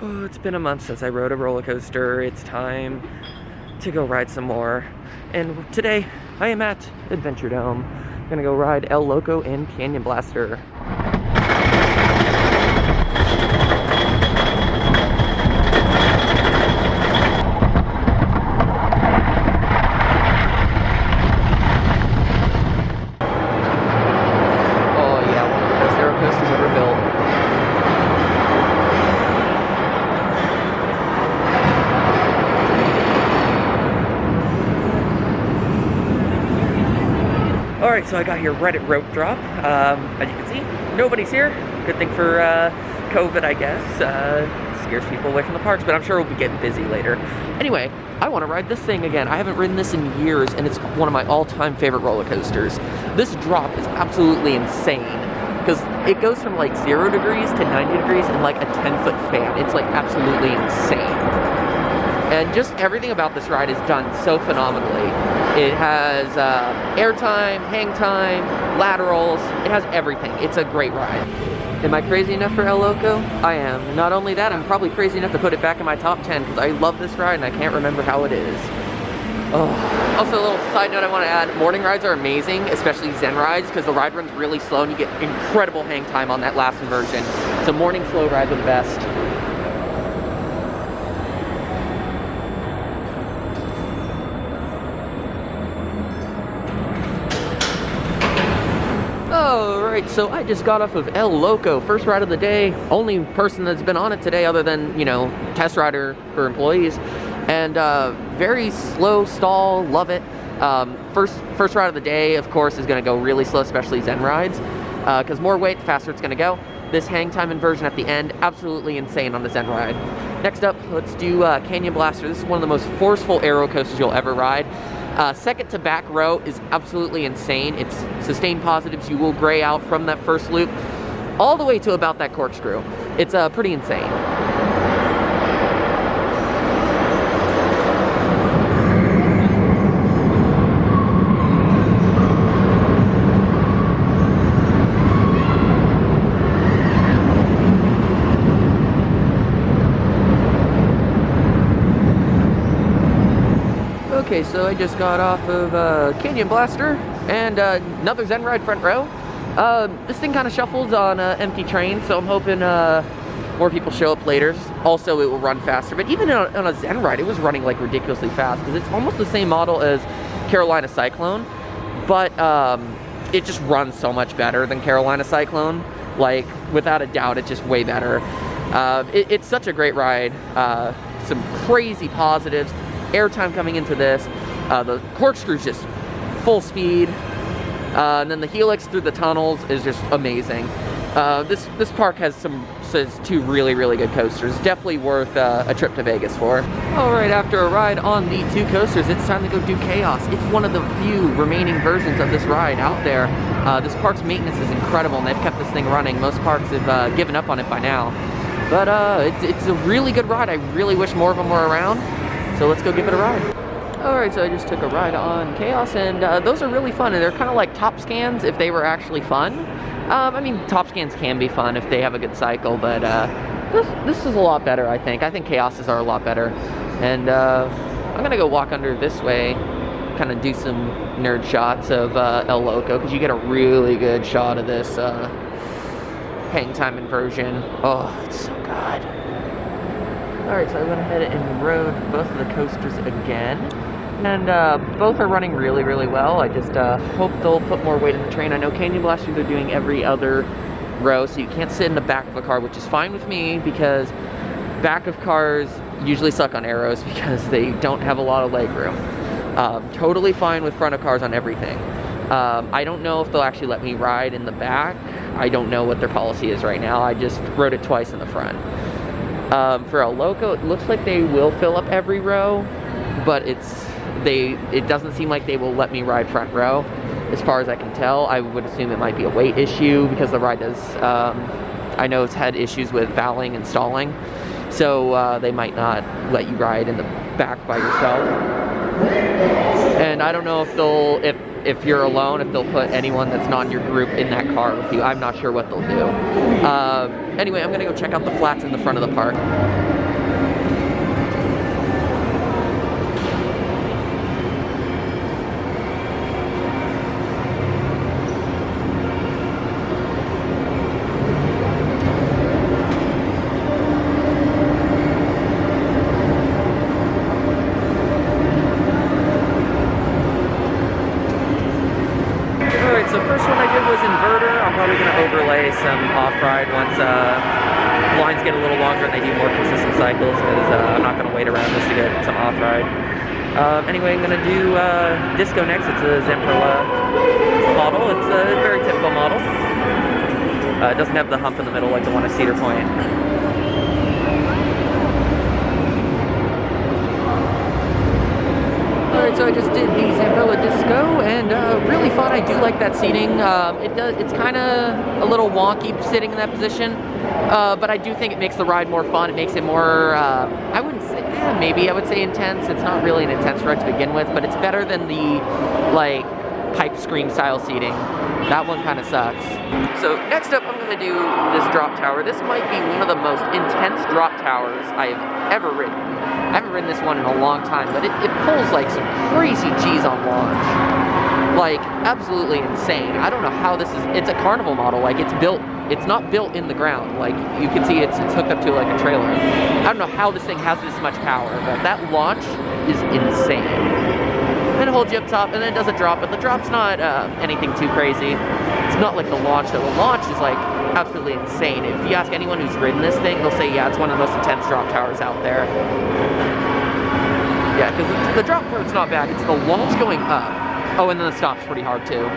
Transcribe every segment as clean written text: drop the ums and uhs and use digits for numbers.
Oh, it's been a month since I rode a roller coaster. It's time to go ride some more. And today, I am at Adventuredome. I'm gonna go ride El Loco and Canyon Blaster. Oh yeah, one of the best aero coasters ever built. Alright, so I got here right at rope drop. As you can see, nobody's here. Good thing for COVID, I guess. Scares people away from the parks, but I'm sure we'll be getting busy later. Anyway, I want to ride this thing again. I haven't ridden this in years, and it's one of my all-time favorite roller coasters. This drop is absolutely insane, because it goes from like 0 degrees to 90 degrees in like a 10-foot span. It's like absolutely insane. And just everything about this ride is done so phenomenally. It has airtime, hang time, laterals. It has everything. It's a great ride. Am I crazy enough for El Loco? I am. And not only that, I'm probably crazy enough to put it back in my top 10 because I love this ride and I can't remember how it is. Oh. Also, a little side note I want to add, morning rides are amazing, especially Zen rides, because the ride runs really slow and you get incredible hang time on that last inversion. So morning slow rides are the best. Alright, so I just got off of El Loco, first ride of the day, only person that's been on it today other than, you know, test rider for employees, and very slow stall, love it. First ride of the day, of course, is going to go really slow, especially Zen rides, because more weight, the faster it's going to go. This hang time inversion at the end, absolutely insane on the Zen ride. Next up, let's do Canyon Blaster. This is one of the most forceful aero coasters you'll ever ride. Second to back row is absolutely insane. It's sustained positives. You will gray out from that first loop all the way to about that corkscrew. It's pretty insane. Okay, so I just got off of Canyon Blaster and another Zen ride front row. This thing kind of shuffles on empty trains, so I'm hoping more people show up later. Also, it will run faster, but even on a Zen ride, it was running like ridiculously fast because it's almost the same model as Carolina Cyclone, but it just runs so much better than Carolina Cyclone. Like, without a doubt, it's just way better. It's such a great ride. Some crazy positives. Airtime coming into this, the corkscrew's just full speed, and then the helix through the tunnels is just amazing. This park has two really good coasters. Definitely worth a trip to Vegas for. All right, after a ride on the 2 coasters, it's time to go do Chaos. It's one of the few remaining versions of this ride out there. This park's maintenance is incredible, and they've kept this thing running. Most parks have given up on it by now, but it's a really good ride. I really wish more of them were around. So let's go give it a ride. Alright, so I just took a ride on Chaos, and those are really fun, and they're kind of like top scans if they were actually fun. I mean, top scans can be fun if they have a good cycle, but this is a lot better, I think. I think Chaoses are a lot better. And I'm gonna go walk under this way, kind of do some nerd shots of El Loco, because you get a really good shot of this hang time inversion. Oh, it's so good. Alright, so I went ahead and rode both of the coasters again, and both are running really well. I just hope they'll put more weight in the train. I know Canyon Blaster, they're doing every other row, so you can't sit in the back of a car, which is fine with me, because back of cars usually suck on arrows because they don't have a lot of leg room. Totally fine with front of cars on everything. I don't know if they'll actually let me ride in the back. I don't know what their policy is right now. I just rode it twice in the front. For El Loco, it looks like they will fill up every row, but it doesn't seem like they will let me ride front row, as far as I can tell. I would assume it might be a weight issue, because the ride does, I know it's had issues with fouling and stalling, so they might not let you ride in the back by yourself. And I don't know if if you're alone, if they'll put anyone that's not in your group in that car with you. I'm not sure what they'll do. Anyway, I'm gonna go check out the flats in the front of the park. So first one I did was inverter. I'm probably going to overlay some off-ride once lines get a little longer and they do more consistent cycles, because I'm not going to wait around just to get some off-ride. Anyway, I'm going to do Disco next. It's a Zemperla model. It's a very typical model. It doesn't have the hump in the middle like the one at Cedar Point. Alright, so I just did the Zamperla Disco, and really fun. I do like that seating. It's kind of a little wonky sitting in that position, but I do think it makes the ride more fun. It makes it more, I wouldn't say, maybe I would say intense. It's not really an intense ride to begin with, but it's better than the, like, pipe scream style seating. That one kind of sucks. So next up, I'm going to do this drop tower. This might be one of the most intense drop towers I have ever ridden. I haven't ridden this one in a long time, but it pulls like some crazy G's on launch. Like, absolutely insane. I don't know how this is, it's a carnival model, like it's not built in the ground. Like, you can see it's hooked up to like a trailer. I don't know how this thing has this much power, but that launch is insane. Then it holds you up top, and then it does a drop, but the drop's not anything too crazy. It's not like the launch, though. The launch is like absolutely insane. If you ask anyone who's ridden this thing, they'll say, yeah, it's one of the most intense drop towers out there. Yeah, because the drop part's not bad, it's the launch going up. Oh, and then the stop's pretty hard too.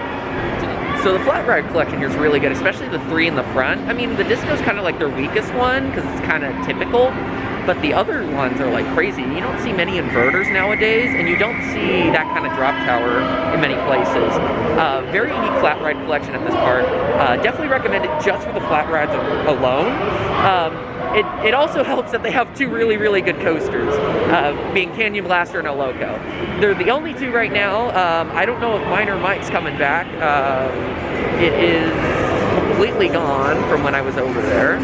So the flat ride collection here is really good, especially the three in the front. I mean, the Disco's kind of like their weakest one, because it's kind of typical. But the other ones are like crazy. You don't see many inverters nowadays, and you don't see that kind of drop tower in many places. Very unique flat ride collection at this park. Definitely recommend it just for the flat rides alone. It also helps that they have two really, really good coasters, being Canyon Blaster and El Loco. They're the only two right now. I don't know if Minor Mike's coming back. It is completely gone from when I was over there.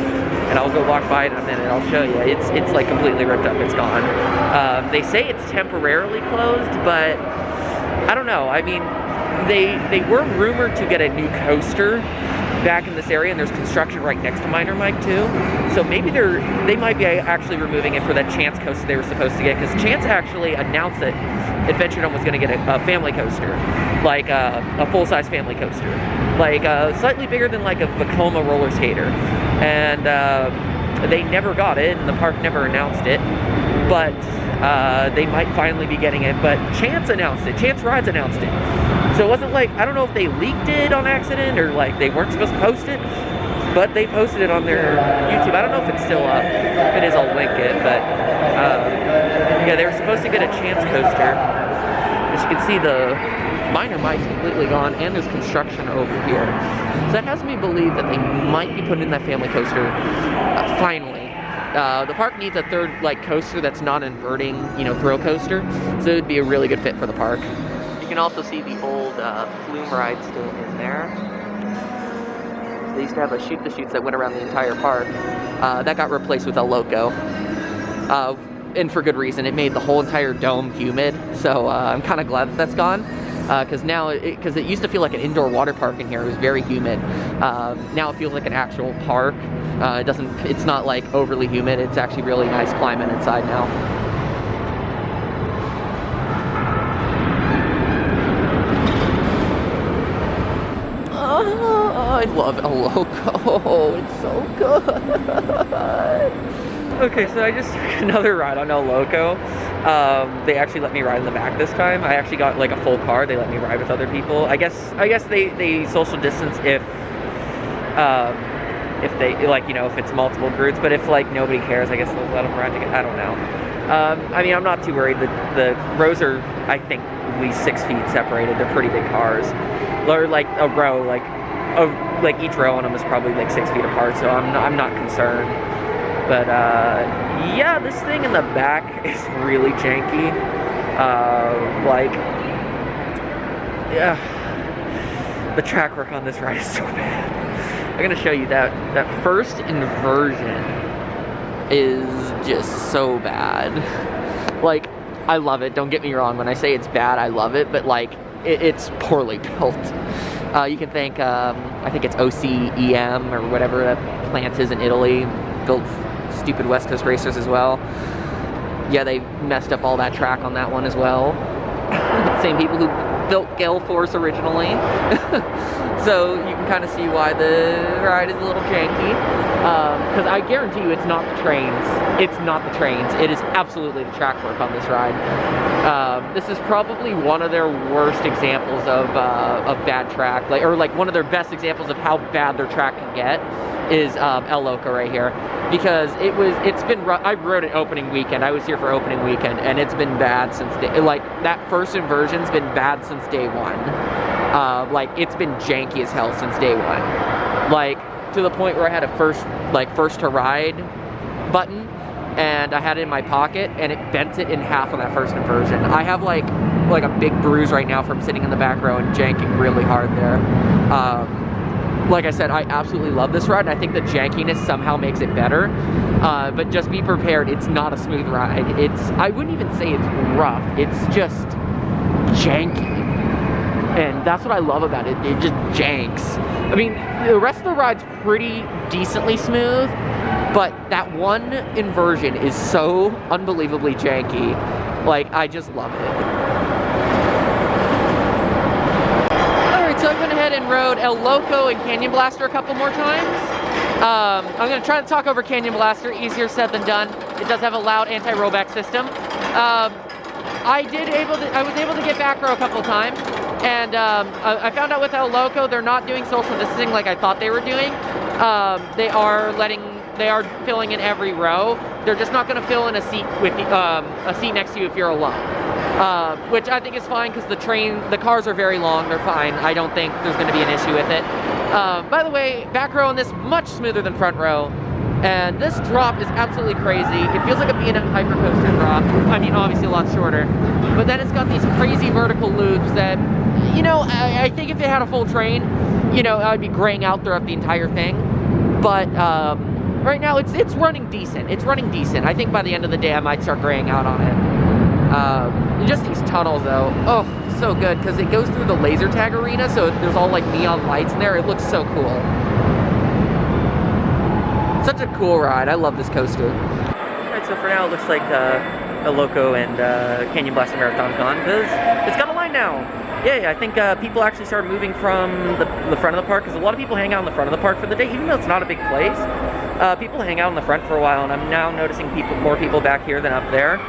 And I'll go walk by it in a minute, I'll show you. It's like completely ripped up, it's gone. They say it's temporarily closed, but I don't know. I mean, they were rumored to get a new coaster back in this area, and there's construction right next to Minor Mike too. So maybe they might be actually removing it for that Chance coaster they were supposed to get, because Chance actually announced that Adventuredome was going to get a family coaster, like a full-size family coaster, like slightly bigger than like a Vekoma roller skater, and they never got it, and the park never announced it, but they might finally be getting it. But Chance announced it. Chance Rides announced it. So it wasn't like, I don't know if they leaked it on accident or like they weren't supposed to post it, but they posted it on their YouTube. I don't know if it's still up. If it is, I'll link it. But yeah, they were supposed to get a Chance coaster. As you can see, the Minor Mike's completely gone, and there's construction over here. So that has me believe that they might be putting in that family coaster finally. The park needs a third like coaster that's not an inverting, thrill coaster. So it would be a really good fit for the park. You can also see the old flume ride still in there. They used to have a shoot the chutes that went around the entire park. That got replaced with El Loco. And for good reason. It made the whole entire dome humid. So I'm kind of glad that that's gone. Because now, because it used to feel like an indoor water park in here. It was very humid. Now it feels like an actual park. It's not like overly humid. It's actually really nice climate inside now. I love El Loco. It's so good. Okay, so I just took another ride on El Loco. They actually let me ride in the back this time. I actually got like a full car. They let me ride with other people. I guess they social distance if they like, if it's multiple groups. But if like nobody cares, I guess they'll let them ride together. I don't know. I mean, I'm not too worried. The rows are, I think, at least 6 feet separated. They're pretty big cars. Or like a row, like each row on them is probably like 6 feet apart. So I'm not concerned. But yeah, this thing in the back is really janky. Like, the track work on this ride is so bad. I'm gonna show you that first inversion is just so bad. Like, I love it, don't get me wrong. When I say it's bad, I love it, but like, it's poorly built. You can thank, I think it's OCEM or whatever that plant is in Italy, built stupid West Coast racers as well. Yeah, they messed up all that track on that one as well. Same people who built Galore originally. So you can kind of see why the ride is a little janky. Because I guarantee you it's not the trains. It's not the trains. It is absolutely the track work on this ride. This is probably one of their worst examples of bad track. Or one of their best examples of how bad their track can get is El Loco right here. Because it's been rough. I rode it opening weekend. I was here for opening weekend, and it's been bad since that first inversion's been bad since day one. It's been janky as hell since day one. Like, to the point where I had a first to ride button, and I had it in my pocket, and it bent it in half on that first inversion. I have like a big bruise right now from sitting in the back row and janking really hard there. Like I said, I absolutely love this ride, and I think the jankiness somehow makes it better. But just be prepared, it's not a smooth ride. I wouldn't even say it's rough, it's just janky. And that's what I love about it, it just janks. I mean, the rest of the ride's pretty decently smooth, but that one inversion is so unbelievably janky. Like, I just love it. So I went ahead and rode El Loco and Canyon Blaster a couple more times. I'm going to try to talk over Canyon Blaster, easier said than done. It does have a loud anti-rollback system. I was able to get back row a couple times, and I found out with El Loco they're not doing social distancing like I thought they were doing. They are filling in every row. They're just not going to fill in a seat with a seat next to you if you're alone. Which I think is fine because the cars are very long, they're fine. I don't think there's going to be an issue with it. By the way, back row on this, much smoother than front row. And this drop is absolutely crazy. It feels like a B&M Hypercoaster drop. I mean, obviously a lot shorter. But then it's got these crazy vertical loops that, you know, I think if it had a full train, you know, I'd be graying out throughout the entire thing. But right now, it's running decent. It's running decent. I think by the end of the day, I might start graying out on it. Just these tunnels though, oh, so good, because it goes through the laser tag arena, so there's all like neon lights in there. It looks so cool. Such a cool ride. I love this coaster. Alright, so for now it looks like El Loco and Canyon Blaster Marathon's gone, because it's got a line now. Yeah, I think people actually start moving from the front of the park, because a lot of people hang out in the front of the park for the day, even though it's not a big place. People hang out in the front for a while, and I'm now noticing more people back here than up there.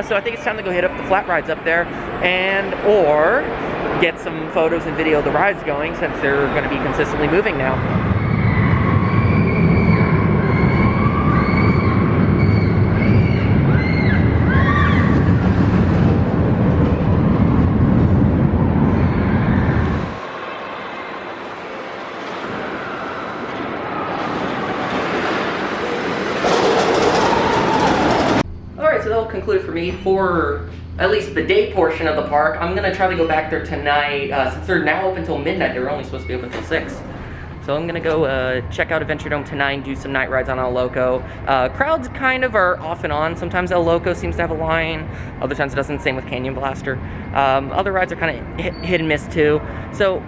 So I think it's time to go hit up the flat rides up there, or get some photos and video of the rides going, since they're going to be consistently moving now. So that'll conclude for me for at least the day portion of the park. I'm going to try to go back there tonight, since they're now open until midnight. They were only supposed to be open until 6. So I'm going to go check out Adventuredome tonight and do some night rides on El Loco. Crowds kind of are off and on. Sometimes El Loco seems to have a line. Other times it doesn't. Same with Canyon Blaster. Other rides are kind of hit and miss too. So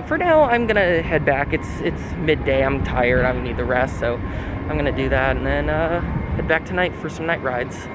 for now, I'm going to head back. It's midday. I'm tired. I need the rest. So I'm going to do that and then head back tonight for some night rides.